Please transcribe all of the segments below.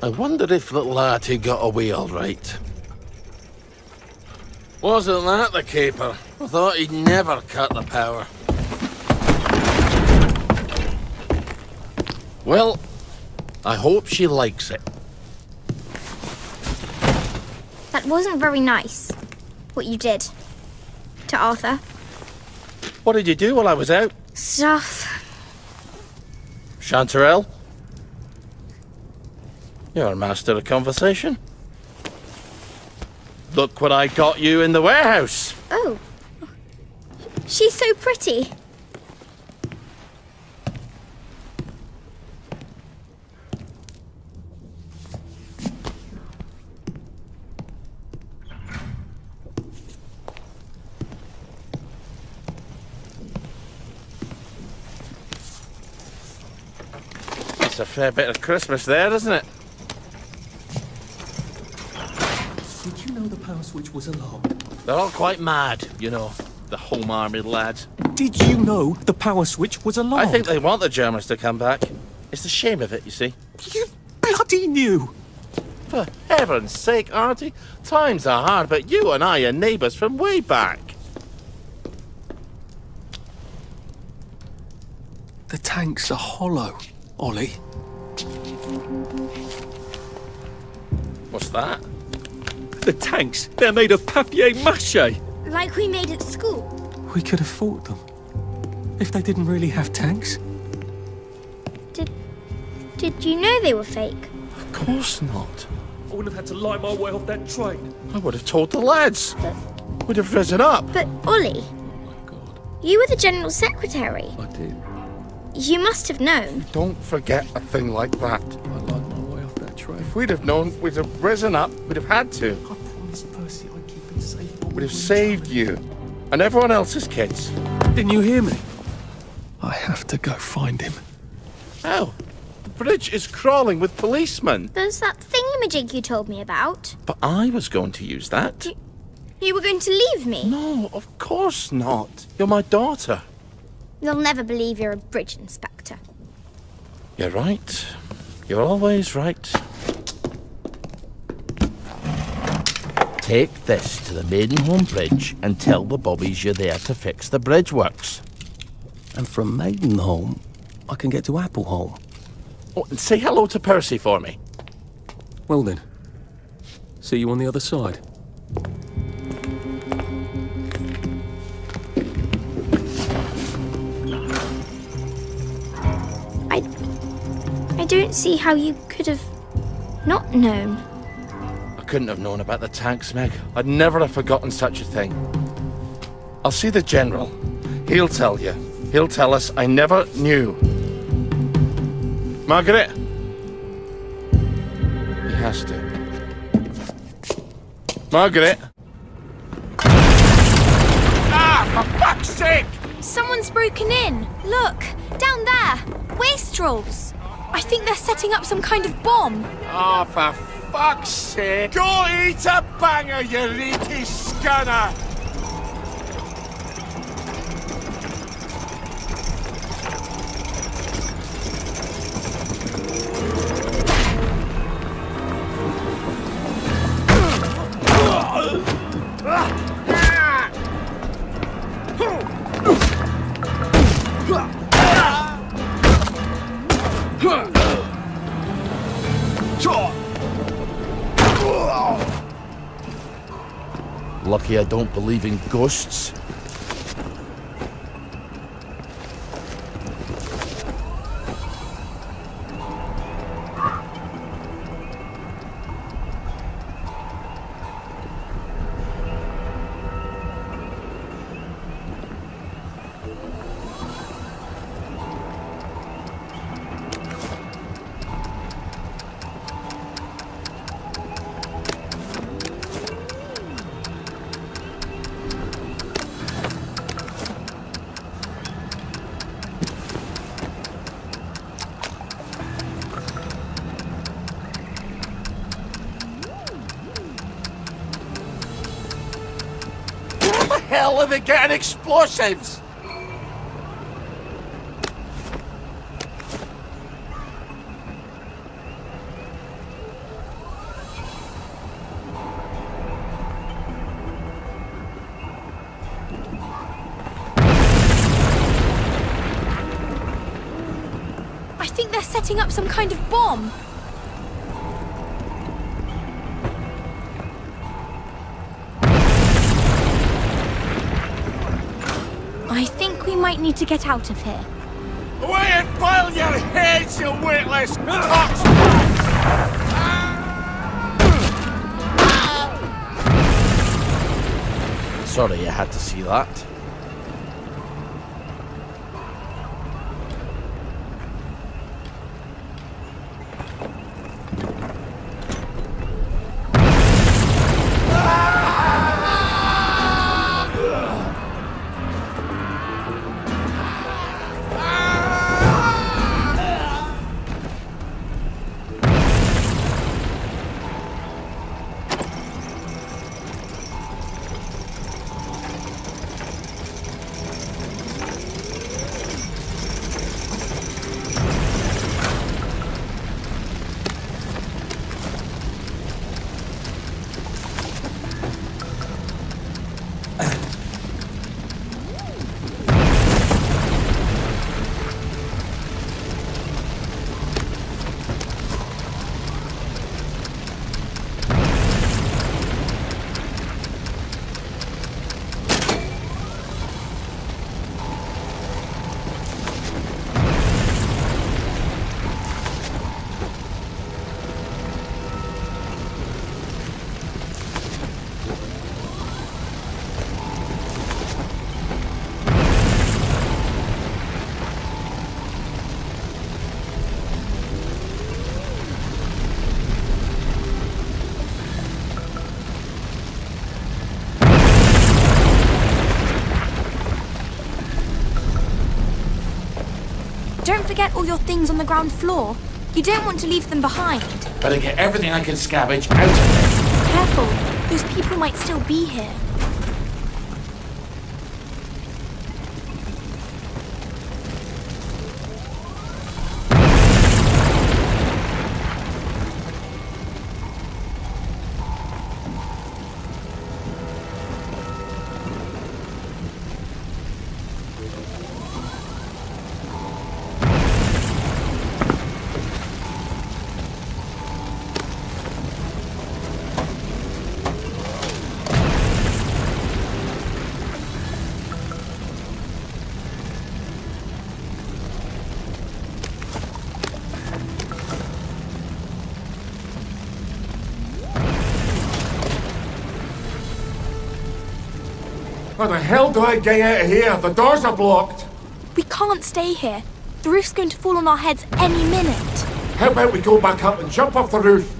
I wonder if little Artie got away all right. Wasn't that the caper? I thought he'd never cut the power. Well, I hope she likes it. That wasn't very nice, what you did to Arthur. What did you do while I was out? Stuff. Chanterelle? You're a master of conversation. Look what I got you in the warehouse. Oh. She's so pretty. It's a fair bit of Christmas there, isn't it? Did you know the power switch was alarmed? They're all quite mad, you know, the Home Army lads. Did you know the power switch was alarmed? I think they want the Germans to come back. It's the shame of it, you see. You bloody knew! For heaven's sake, Artie, times are hard, but you and I are neighbours from way back. The tanks are hollow, Ollie. What's that? The tanks, they're made of papier-mâché. Like we made at school. We could have fought them if they didn't really have tanks. Did you know they were fake? Of course not. I wouldn't have had to lie my way off that train. I would have told the lads. Would have risen up. But Ollie, Oh my God, you were the General Secretary. I did. You must have known. Don't forget a thing like that. I lied my way off that train. If we'd have known, we'd have risen up. We'd have had to. I promised Percy I'd keep him safe. We'd have saved you. And everyone else's kids. Didn't you hear me? I have to go find him. How? The bridge is crawling with policemen. There's that thingamajig you told me about. But I was going to use that. You were going to leave me. No, of course not. You're my daughter. They'll never believe you're a bridge inspector. You're right. You're always right. Take this to the Maidenholm Bridge and tell the bobbies you're there to fix the bridge works. And from Maidenholm, I can get to Appleholm. Oh, and say hello to Percy for me. Well then, see you on the other side. I don't see how you could have not known. I couldn't have known about the tanks, Meg. I'd never have forgotten such a thing. I'll see the General. He'll tell you. He'll tell us I never knew. Margaret! He has to. Margaret! Ah, for fuck's sake! Someone's broken in. Look, down there. Wastrels. I think they're setting up some kind of bomb. Oh, for fuck's sake! Go eat a banger, you leaky scunner! Lucky I don't believe in ghosts. Hell are they getting explosives? think they're setting up some kind of bomb. I think we might need to get out of here. Away and boil your heads, you weightless cocksbag! Sorry, you had to see that. Don't forget all your things on the ground floor. You don't want to leave them behind. Better get everything I can scavenge out of here. Careful, those people might still be here. How the hell do I get out of here? The doors are blocked. We can't stay here. The roof's going to fall on our heads any minute. How about we go back up and jump off the roof?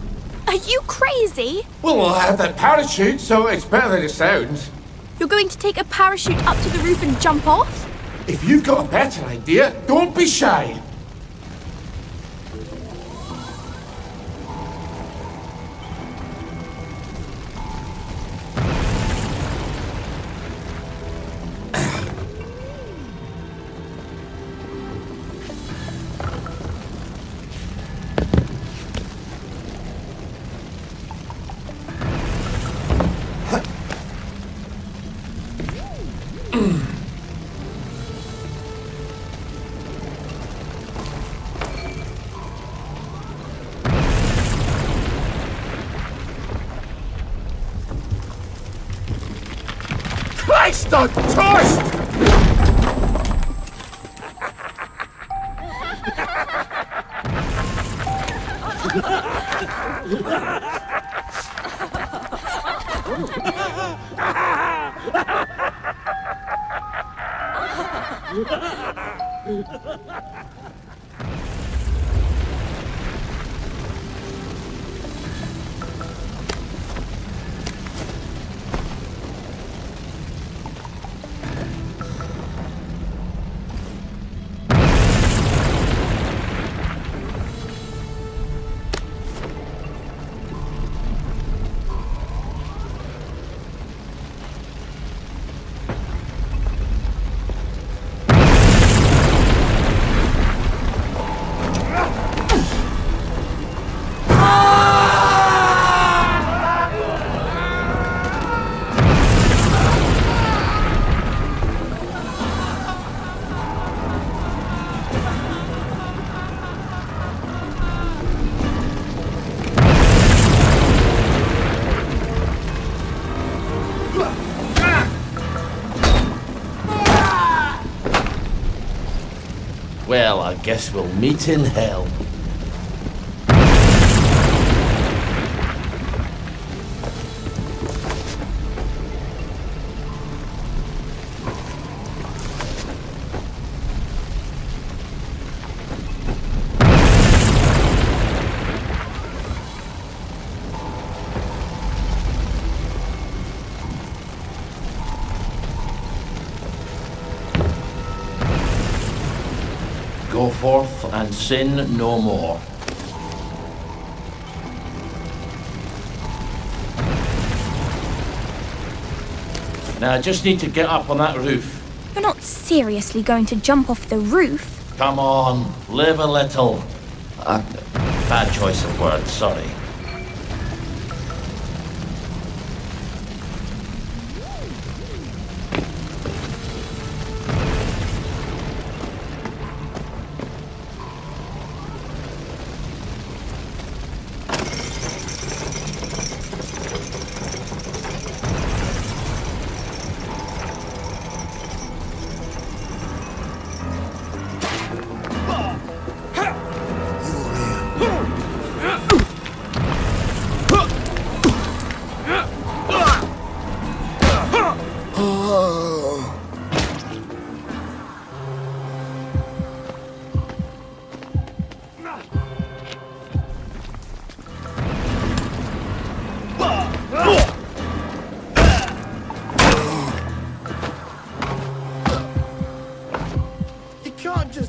Are you crazy? Well, I have that parachute, so it's better than it sounds. You're going to take a parachute up to the roof and jump off? If you've got a better idea, don't be shy. Christ on toast! Guess we'll meet in hell. Go forth and sin no more. Now I just need to get up on that roof. You're not seriously going to jump off the roof? Come on, live a little. Bad choice of words, sorry.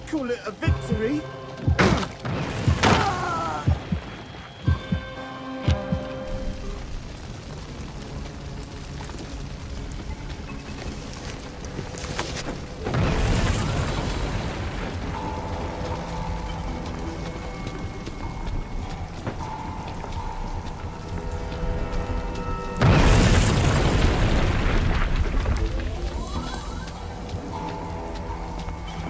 Call it a victory.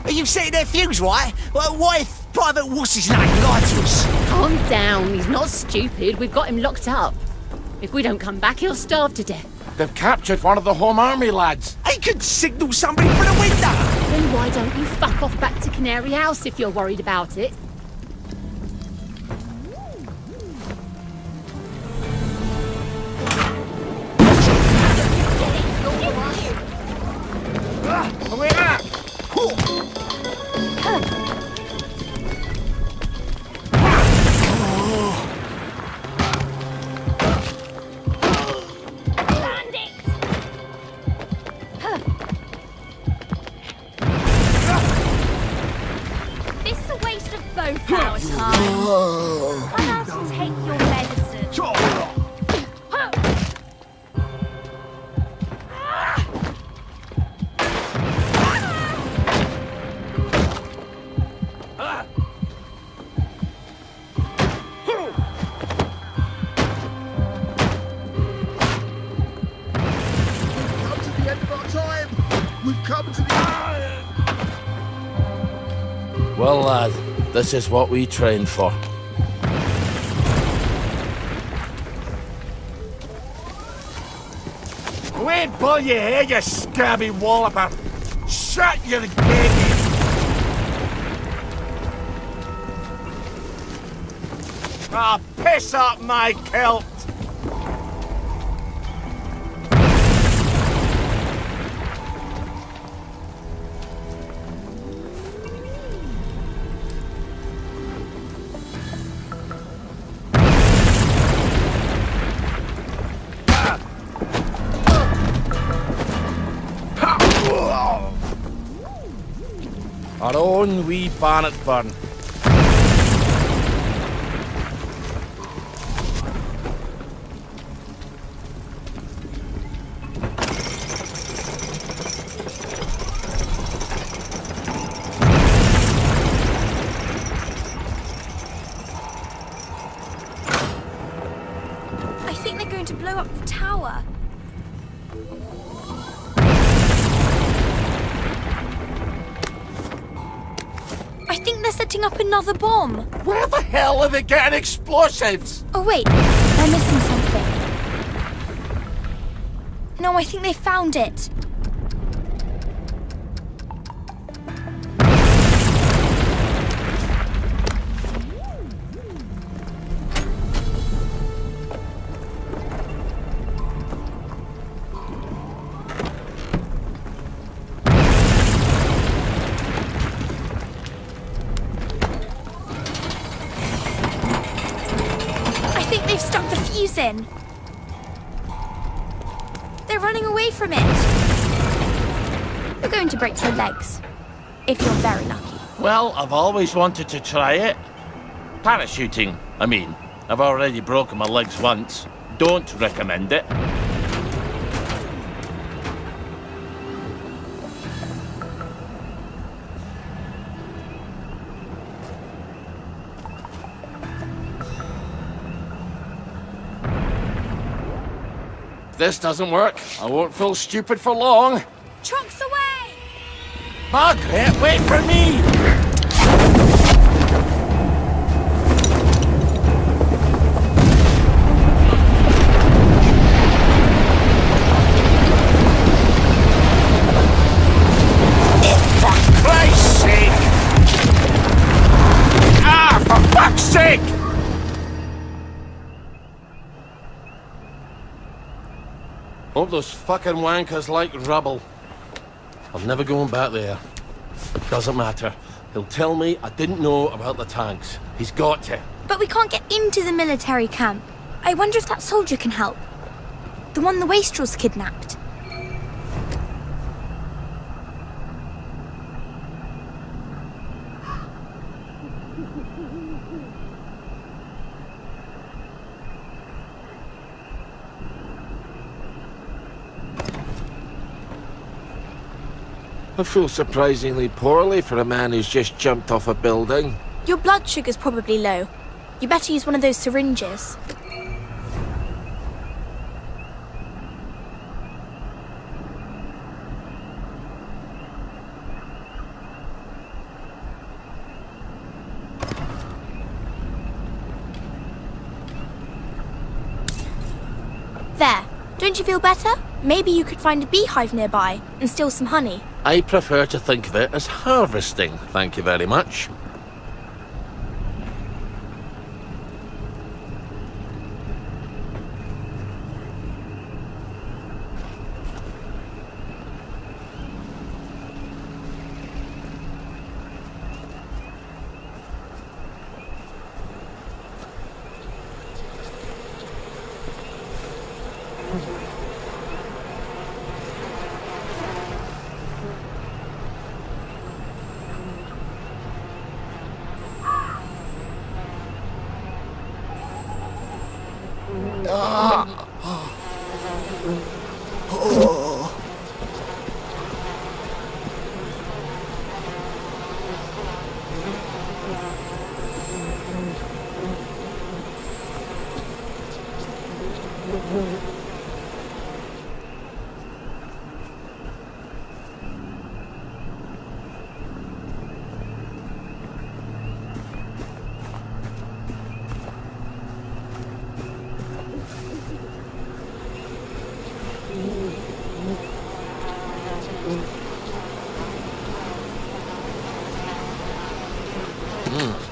You setting their fuse, right? Well, what if Private What's-his-name lied to us? Calm down, he's not stupid. We've got him locked up. If we don't come back, he'll starve to death. They've captured one of the Home Army lads. He could signal somebody from the window. Then why don't you fuck off back to Canary House if you're worried about it? Away back! This is a waste of both our time. Come out and take your medicine. Well, lad, this is what we trained for. Wait, pull your hair, you scabby walloper! Shut your gate! Ah, piss up my kilt! Our own wee Bannockburn. I think they're going to blow up the tower. I think they're setting up another bomb. Where the hell are they getting explosives? Oh wait, they're missing something. No, I think they found it. They've stuck the fuse in. They're running away from it. You're going to break your legs. If you're very lucky. Well, I've always wanted to try it. Parachuting, I mean. I've already broken my legs once. Don't recommend it. If this doesn't work, I won't feel stupid for long. Trucks away! Margaret, wait for me! For Christ's sake! Ah, for fuck's sake! Hope those fucking wankers like rubble. I'm never going back there. Doesn't matter. He'll tell me I didn't know about the tanks. He's got to. But we can't get into the military camp. I wonder if that soldier can help. The one the wastrels kidnapped. I feel surprisingly poorly for a man who's just jumped off a building. Your blood sugar's probably low. You better use one of those syringes. There. Don't you feel better? Maybe you could find a beehive nearby and steal some honey. I prefer to think of it as harvesting, thank you very much.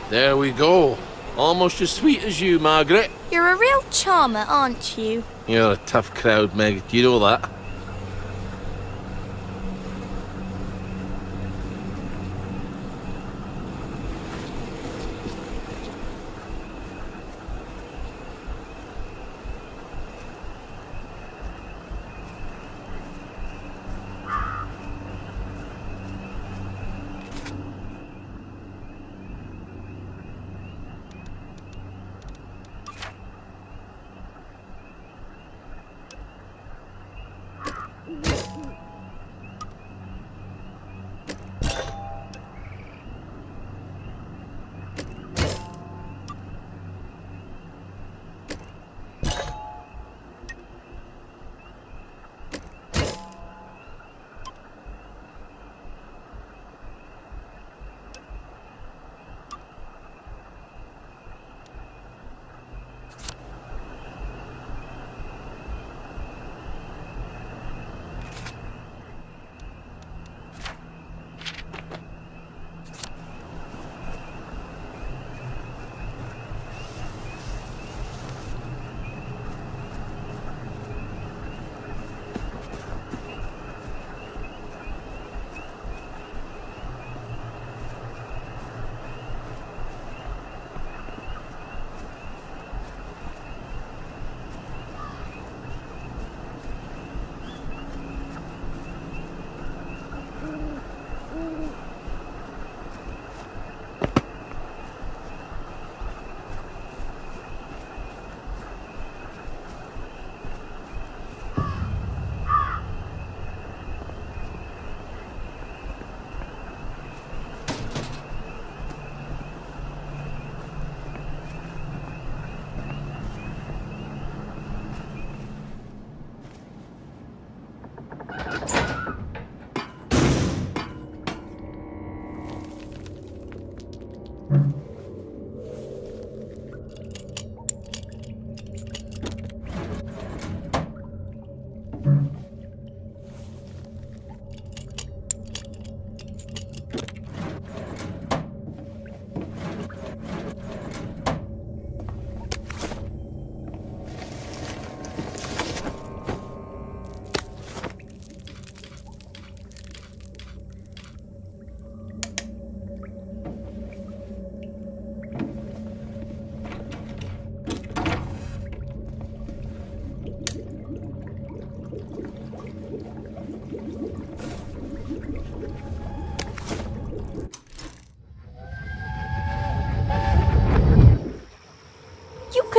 There we go. Almost as sweet as you, Margaret. You're a real charmer, aren't you? You're a tough crowd, Meg. Do you know that?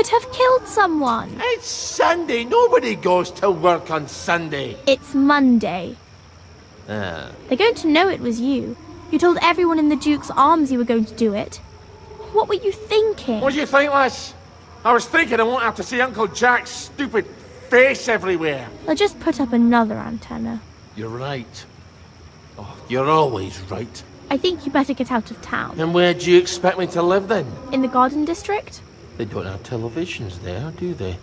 could have killed someone. It's Sunday. Nobody goes to work on Sunday. It's Monday. Ah. They're going to know it was you. You told everyone in the Duke's Arms you were going to do it. What were you thinking? What do you think, lass? I was thinking I won't have to see Uncle Jack's stupid face everywhere. They'll just put up another antenna. You're right. Oh, you're always right. I think you better get out of town. And where do you expect me to live then? In the Garden District? They don't have televisions there, do they?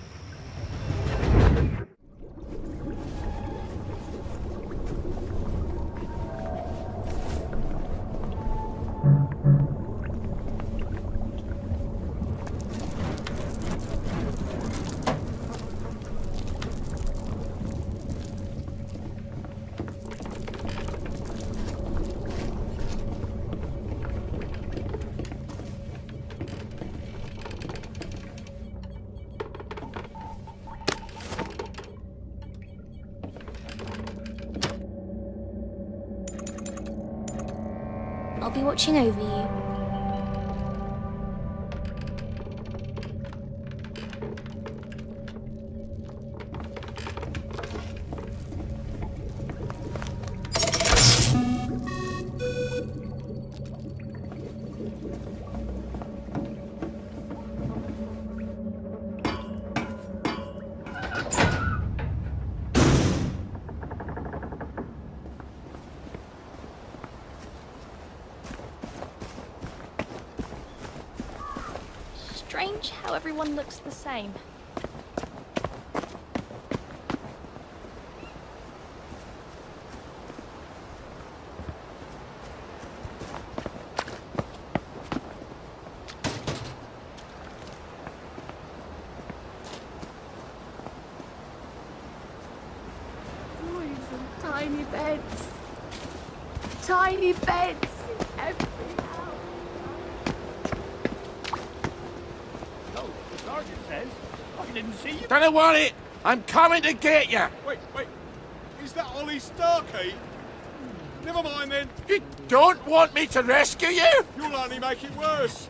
I'll be watching over you. Strange how everyone looks the same. Tiny beds. Tiny beds in every house. Oh, the sergeant says I didn't see you. Don't worry, I'm coming to get you. Wait. Is that Ollie Starkey? Never mind then. You don't want me to rescue you? You'll only make it worse.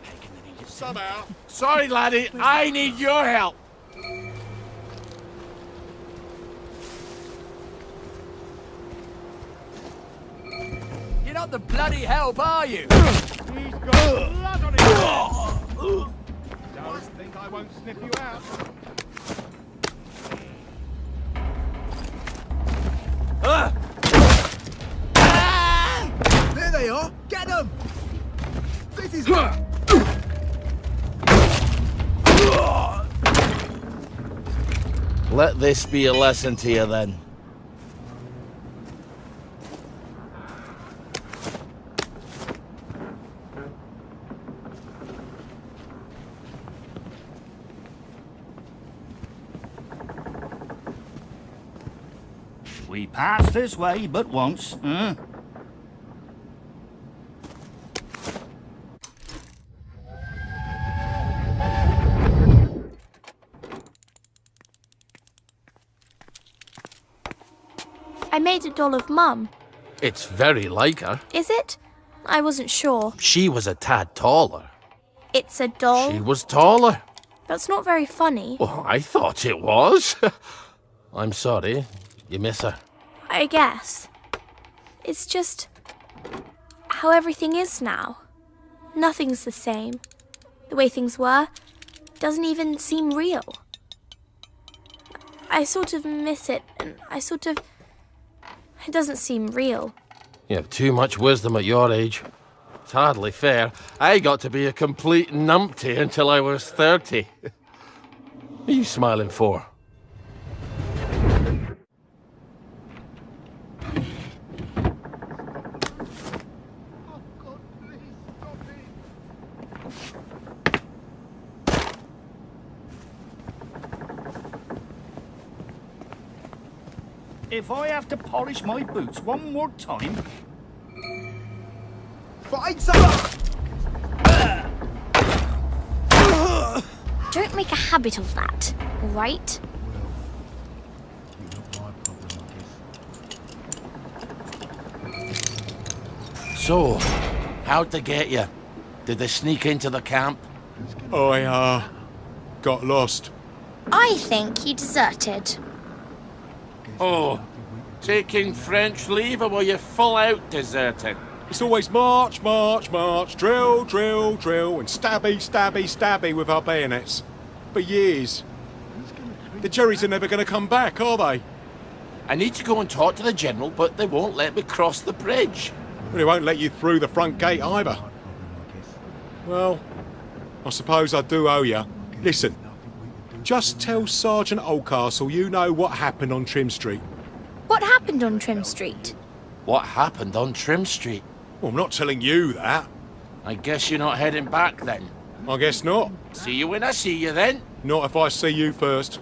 Somehow. Sorry, laddie, I need your help. You're not the bloody help, are you? He's got blood on his hands. Don't think I won't sniff you out. There they are. Get them. This is... Let this be a lesson to you then. We pass this way but once, huh? I made a doll of Mum. It's very like her. Is it? I wasn't sure. She was a tad taller. It's a doll? She was taller. That's not very funny. Well, I thought it was. I'm sorry. You miss her. I guess. It's just how everything is now. Nothing's the same. The way things were doesn't even seem real. I sort of miss it, and it doesn't seem real. You have too much wisdom at your age. It's hardly fair. I got to be a complete numpty until I was 30. What are you smiling for? If I have to polish my boots one more time... Find some! Don't make a habit of that, all right? So, how'd they get you? Did they sneak into the camp? I, got lost. I think he deserted. Oh, taking French leave, or were you full out deserting? It's always march, march, march, drill, drill, drill, and stabby, stabby, stabby with our bayonets. For years. The Jerrys are never going to come back, are they? I need to go and talk to the General, but they won't let me cross the bridge. Well, they won't let you through the front gate either. Well, I suppose I do owe you. Listen, just tell Sergeant Oldcastle you know what happened on Trim Street. What happened on Trim Street? What happened on Trim Street? Well, I'm not telling you that. I guess you're not heading back then. I guess not. See you when I see you then. Not if I see you first.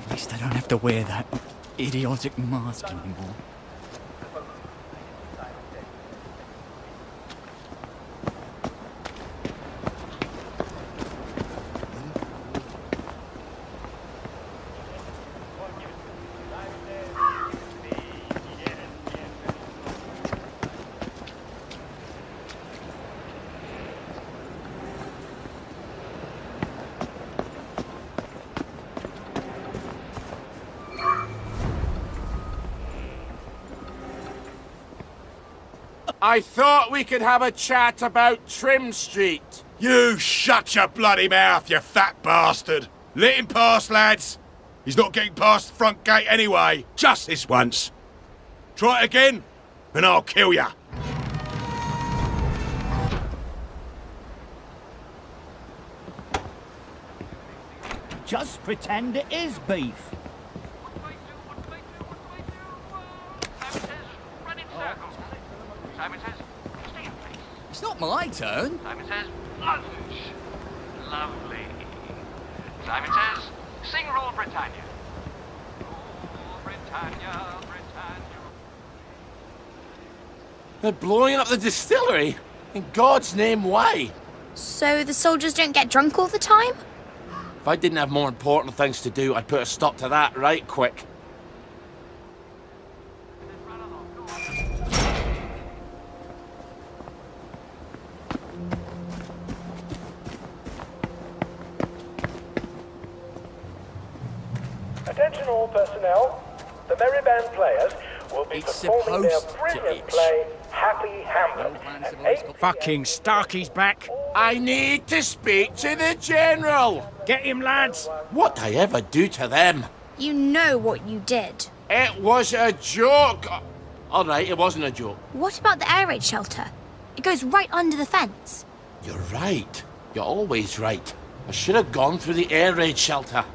At least I don't have to wear that idiotic mask anymore. I thought we could have a chat about Trim Street. You shut your bloody mouth, you fat bastard! Let him pass, lads! He's not getting past the front gate anyway. Just this once. Try it again, and I'll kill ya. Just pretend it is beef. Simon says, stay in place. It's not my turn. Simon says, lunch. Lovely. Simon says, sing Rule Britannia. Rule Britannia, Britannia. They're blowing up the distillery? In God's name, why? So the soldiers don't get drunk all the time? If I didn't have more important things to do, I'd put a stop to that right quick. Attention all personnel. The Merry Band players will be performing their brilliant play, Happy Hamlet. at 8 Fucking Starkey's back. I need to speak to the General. Get him, lads. What'd I ever do to them? You know what you did. It was a joke. All right, it wasn't a joke. What about the air raid shelter? It goes right under the fence. You're right. You're always right. I should have gone through the air raid shelter.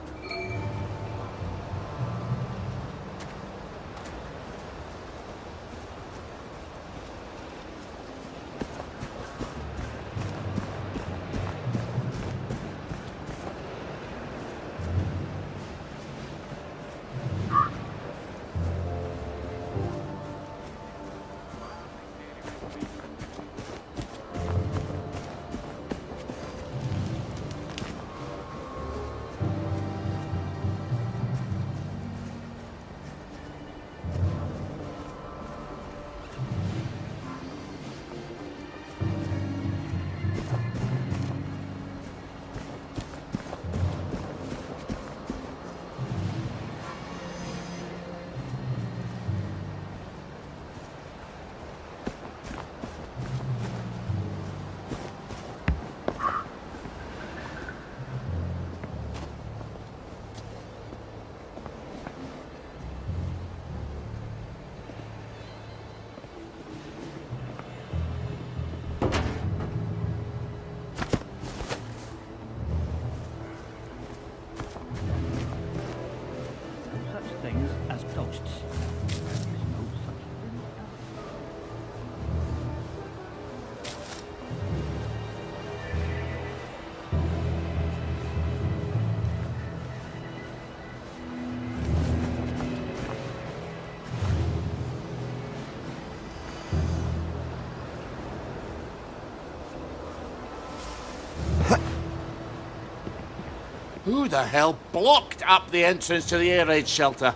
Who the hell blocked up the entrance to the air raid shelter?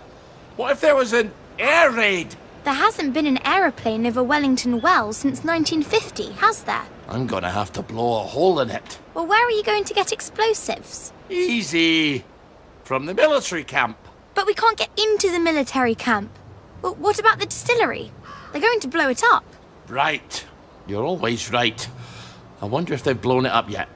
What if there was an air raid? There hasn't been an aeroplane over Wellington Wells since 1950, has there? I'm gonna have to blow a hole in it. Well, where are you going to get explosives? Easy. From the military camp. But we can't get into the military camp. Well, what about the distillery? They're going to blow it up. Right. You're always right. I wonder if they've blown it up yet.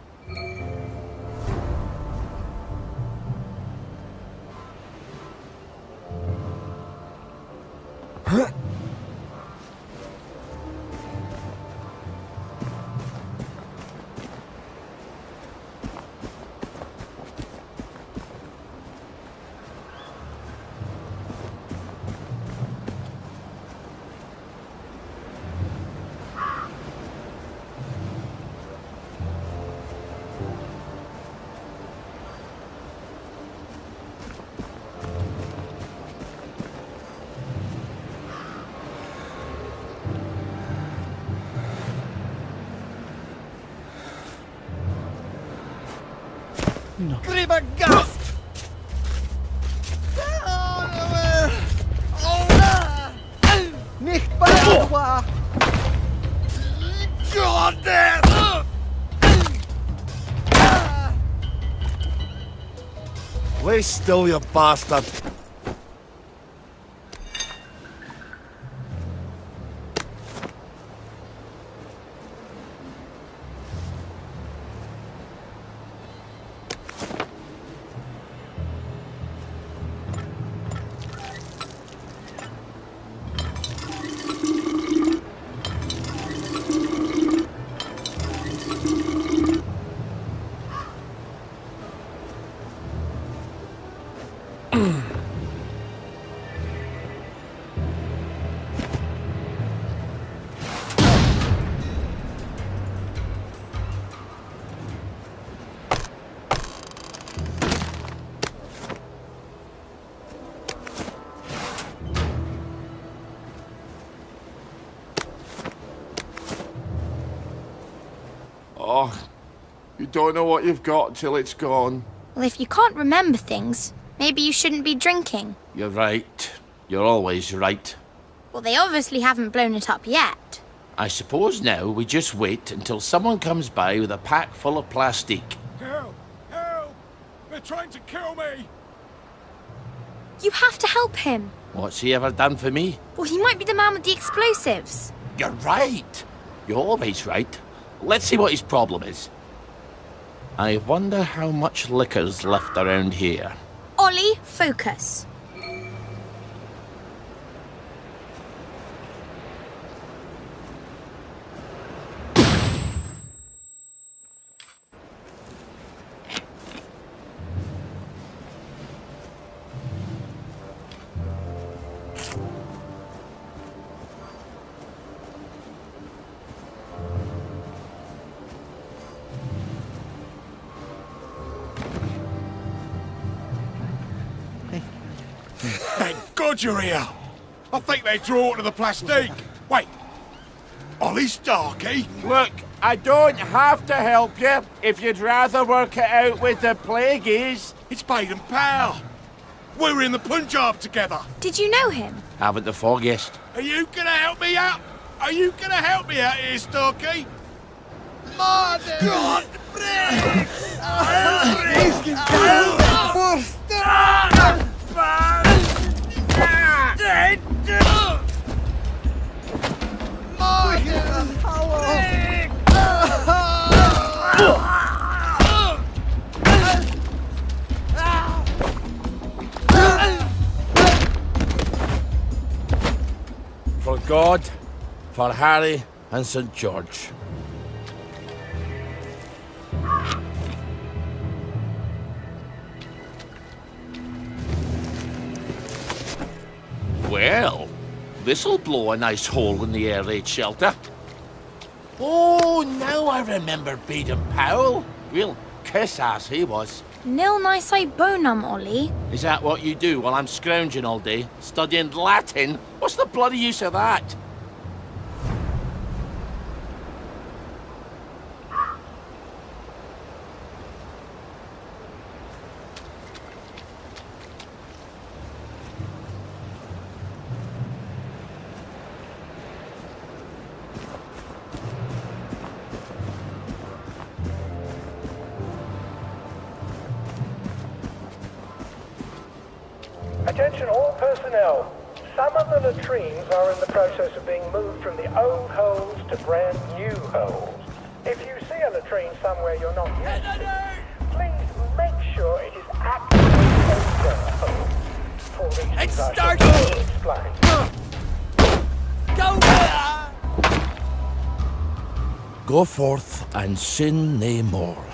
Lieber Gast! Nicht bei Lay still, you bastard. Oh, you don't know what you've got till it's gone. Well, if you can't remember things, maybe you shouldn't be drinking. You're right. You're always right. Well, they obviously haven't blown it up yet. I suppose now we just wait until someone comes by with a pack full of plastic. Help! Help! They're trying to kill me! You have to help him. What's he ever done for me? Well, he might be the man with the explosives. You're right. You're always right. Let's see what his problem is. I wonder how much liquor's left around here. Ollie, focus. Thank God you're here! I think they draw to the plastique. Wait, Ollie Starkey? Look, I don't have to help you if you'd rather work it out with the plagueies. It's Baden Powell. We were in the Punjab together. Did you know him? Haven't the foggiest. Are you gonna help me out? Are you gonna help me out here, Starkey? Mother! God! For God, for Harry and St. George. Well, this'll blow a nice hole in the air raid shelter. Oh, now I remember Baden Powell. Real kiss-ass he was. Nil nisi bonum, Ollie. Is that what you do while I'm scrounging all day? Studying Latin? What's the bloody use of that? Attention all personnel. Some of the latrines are in the process of being moved from the old holes to brand new holes. If you see a latrine somewhere you're not used to, please make sure it is actively open. For reasons It's I starting! shall explain. Go! Go forth and sin nae more.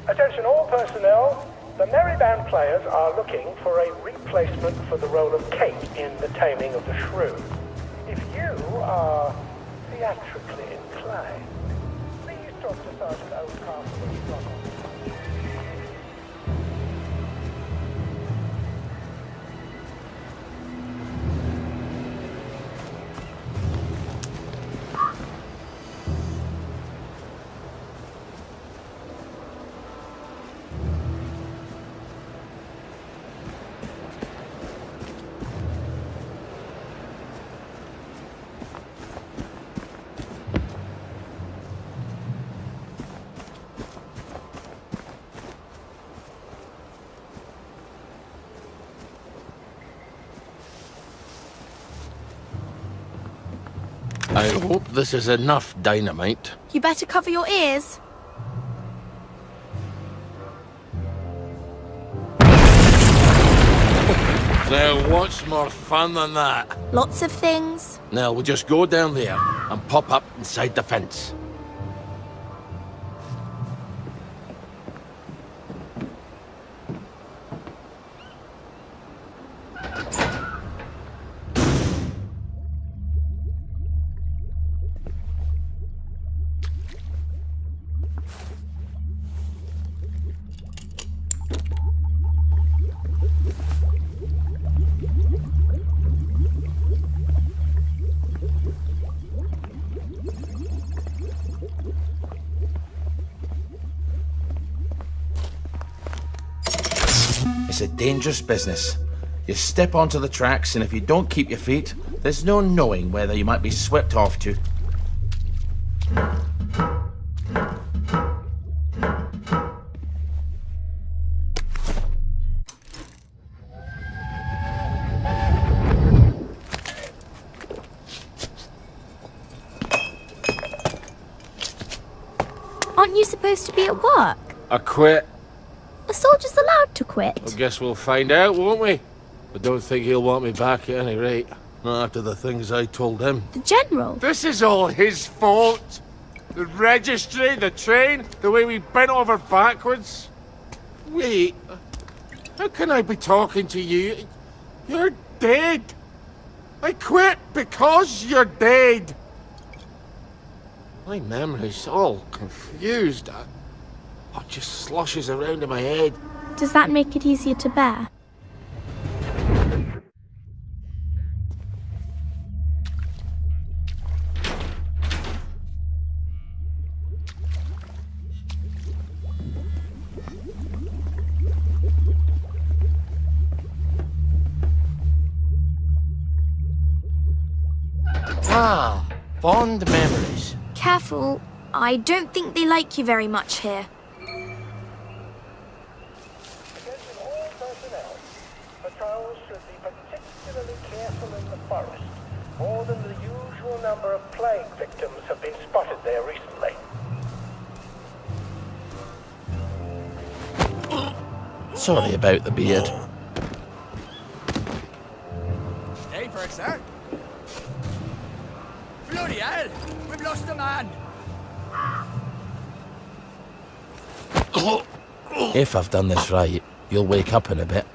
Attention all personnel. The merry band players are looking for a replacement for the role of Kate in The Taming of the Shrew. If you are theatrically inclined, please talk to Sergeant Oldcastle when you drop on. I hope this is enough dynamite. You better cover your ears. Now, what's more fun than that? Lots of things. Now, we'll just go down there and pop up inside the fence. It's a dangerous business. You step onto the tracks, and if you don't keep your feet, there's no knowing whether you might be swept off to. Aren't you supposed to be at work? I quit. A soldier's allowed to quit. I guess we'll find out, won't we? I don't think he'll want me back at any rate. Not after the things I told him. The General? This is all his fault. The registry, the train, the way we bent over backwards. Wait, how can I be talking to you? You're dead. I quit because you're dead. My memory's all confused. It just sloshes around in my head. Does that make it easier to bear? Ah, fond memories. Careful. I don't think they like you very much here. Attention all personnel. Patrols should be particularly careful in the forest. More than the usual number of plague victims have been spotted there recently. Sorry about the beard. Hey for it, sir. Bloody hell! We've lost a man! If I've done this right, you'll wake up in a bit.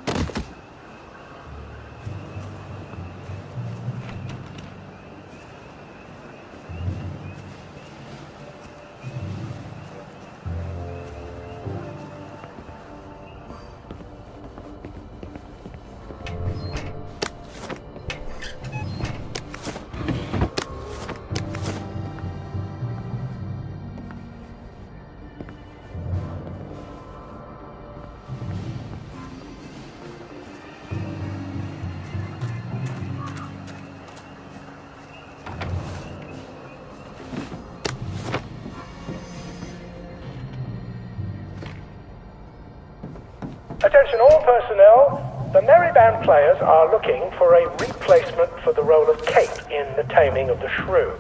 Attention all personnel, the Merry Band players are looking for a replacement for the role of Kate in The Taming of the Shrew.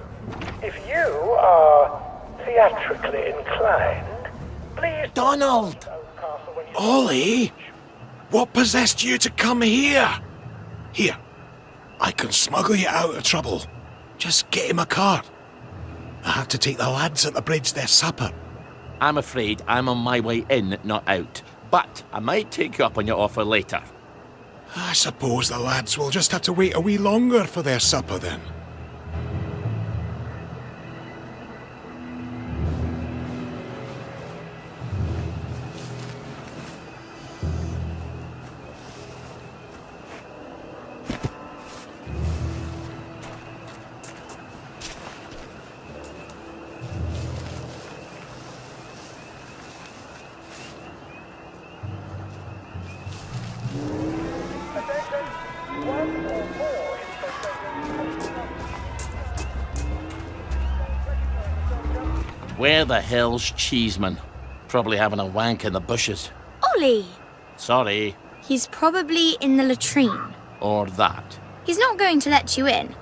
If you are theatrically inclined, please... Donald! Ollie! What possessed you to come here? Here, I can smuggle you out of trouble. Just get him a cart. I have to take the lads at the bridge their supper. I'm afraid I'm on my way in, not out. But I might take you up on your offer later. I suppose the lads will just have to wait a wee longer for their supper then. Where the hell's Cheeseman? Probably having a wank in the bushes. Ollie! Sorry. He's probably in the latrine. Or that. He's not going to let you in.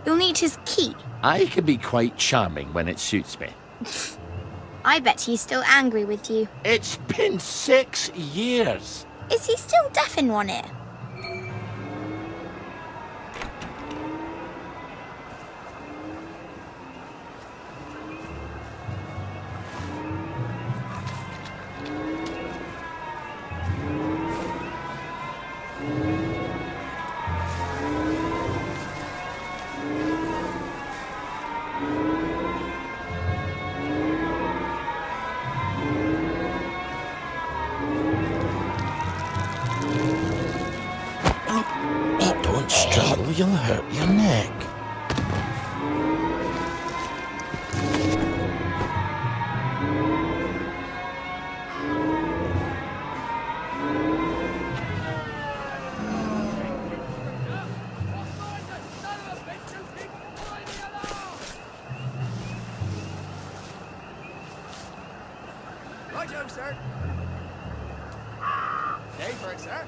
You'll need his key. I can be quite charming when it suits me. I bet he's still angry with you. It's been 6 years. Is he still deaf in one ear? Don't straddle, you'll hurt your neck. Righto, sir. Day for it, sir.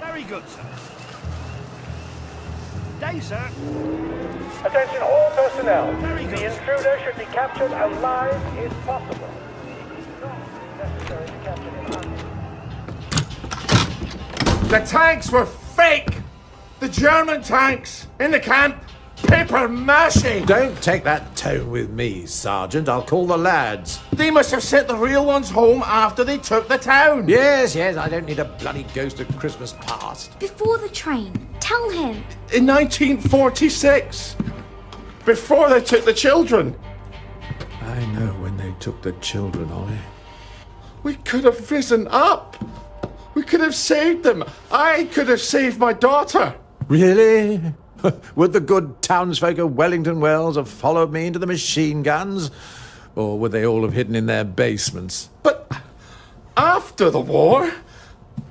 Very good, sir. Day, sir. Attention all personnel. The intruder should be captured alive if possible. It's not necessary to capture him. The tanks were fake! The German tanks in the camp! Paper mache! Don't take that tone with me, Sergeant. I'll call the lads. They must have sent the real ones home after they took the town. Yes, I don't need a bloody ghost of Christmas past. Before the train. Tell him. In 1946. Before they took the children. I know when they took the children, Ollie. We could have risen up. We could have saved them. I could have saved my daughter. Really? Would the good townsfolk of Wellington Wells have followed me into the machine guns? Or would they all have hidden in their basements? But after the war,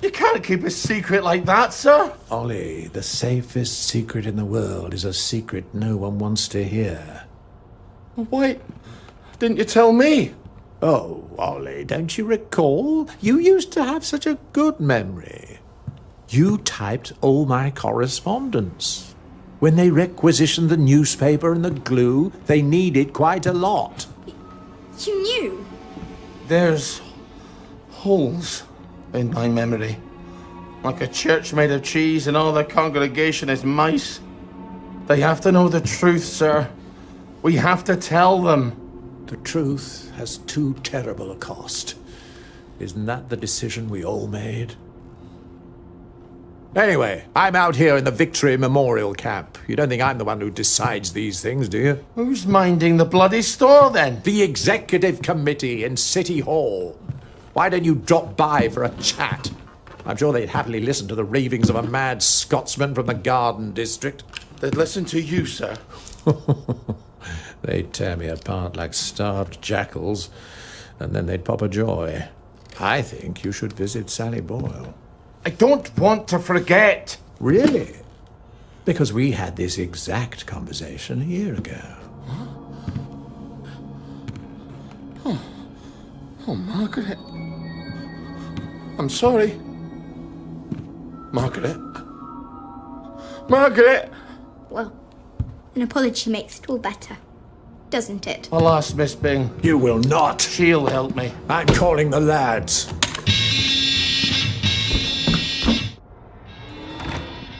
you can't keep a secret like that, sir. Ollie, the safest secret in the world is a secret no one wants to hear. Why didn't you tell me? Oh, Ollie, don't you recall? You used to have such a good memory. You typed all my correspondence. When they requisitioned the newspaper and the glue, they needed quite a lot. You knew? There's holes in my memory. Like a church made of cheese and all the congregation is mice. They have to know the truth, sir. We have to tell them. The truth has too terrible a cost. Isn't that the decision we all made? Anyway, I'm out here in the Victory Memorial Camp. You don't think I'm the one who decides these things, do you? Who's minding the bloody store, then? The Executive Committee in City Hall. Why don't you drop by for a chat? I'm sure they'd happily listen to the ravings of a mad Scotsman from the Garden District. They'd listen to you, sir. They'd tear me apart like starved jackals, and then they'd pop a joy. I think you should visit Sally Boyle. I don't want to forget. Really? Because we had this exact conversation a year ago. Oh, Margaret. I'm sorry. Margaret. Margaret! Well, an apology makes it all better, doesn't it? I'll ask Miss Bing. You will not. She'll help me. I'm calling the lads.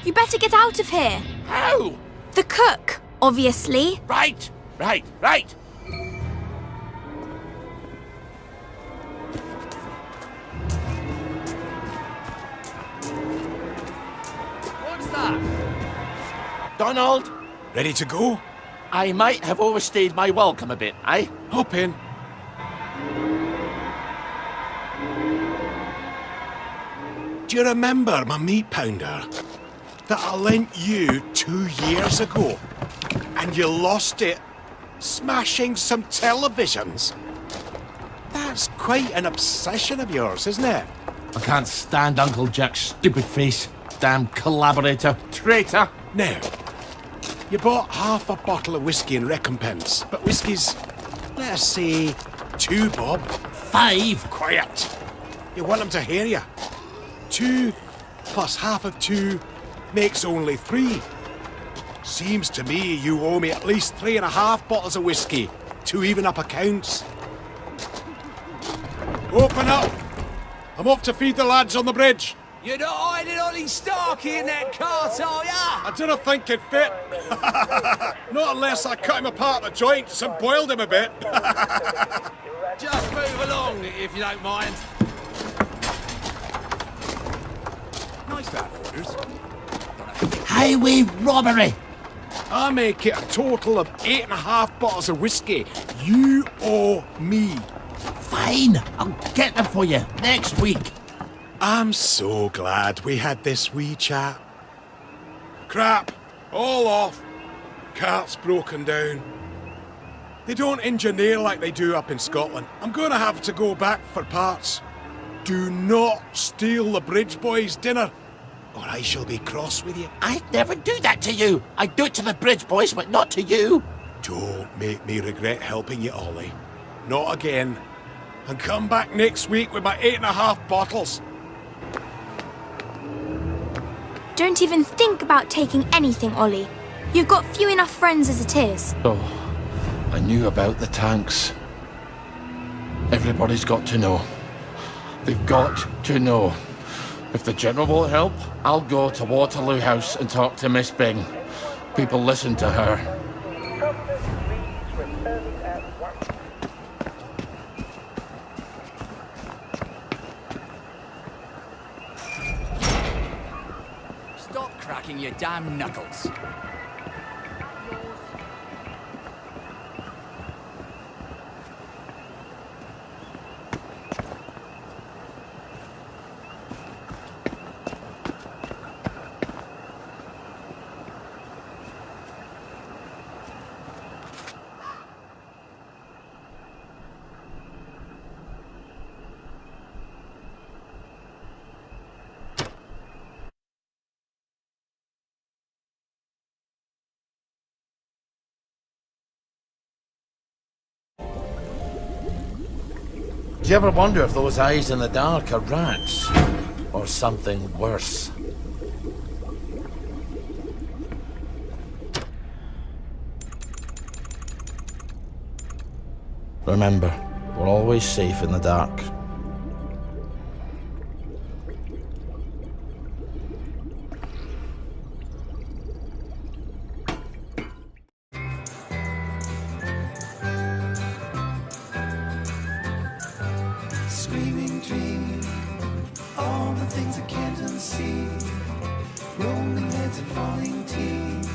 You better get out of here. How? The cook, obviously. Right. What's that? Donald, Ready to go? I might have overstayed my welcome a bit, eh? Hop in. Do you remember my meat pounder that I lent you 2 years ago? And you lost it smashing some televisions. That's quite an obsession of yours, isn't it? I can't stand Uncle Jack's stupid face. Damn collaborator. Traitor. Now, you bought half a bottle of whiskey in recompense, but whiskey's, let us say, 2 bob. 5. Quiet. You want them to hear you. 2 plus half of 2 makes only 3. Seems to me you owe me at least 3.5 bottles of whiskey to even up accounts. Open up! I'm off to feed the lads on the bridge. You're not hiding Ollie Starkey in that cart, are ya? I didn't think it fit. Not unless I cut him apart at the joints and boiled him a bit. Just move along, if you don't mind. Nice to have orders. Highway robbery. I make it a total of 8.5 bottles of whiskey. You owe me. Fine. I'll get them for you next week. I'm so glad we had this wee chat. Crap. All off. Cart's broken down. They don't engineer like they do up in Scotland. I'm going to have to go back for parts. Do not steal the bridge boys' dinner, or I shall be cross with you. I'd never do that to you. I'd do it to the bridge boys, but not to you. Don't make me regret helping you, Ollie. Not again. And come back next week with my 8.5 bottles. Don't even think about taking anything, Ollie. You've got few enough friends as it is. Oh, I knew about the tanks. Everybody's got to know. They've got to know. If the General will help, I'll go to Waterloo House and talk to Miss Bing. People listen to her. Stop cracking your damn knuckles. Do you ever wonder if those eyes in the dark are rats? Or something worse? Remember, we're always safe in the dark. and dream. All the things I can't unsee. Rolling heads and falling teeth.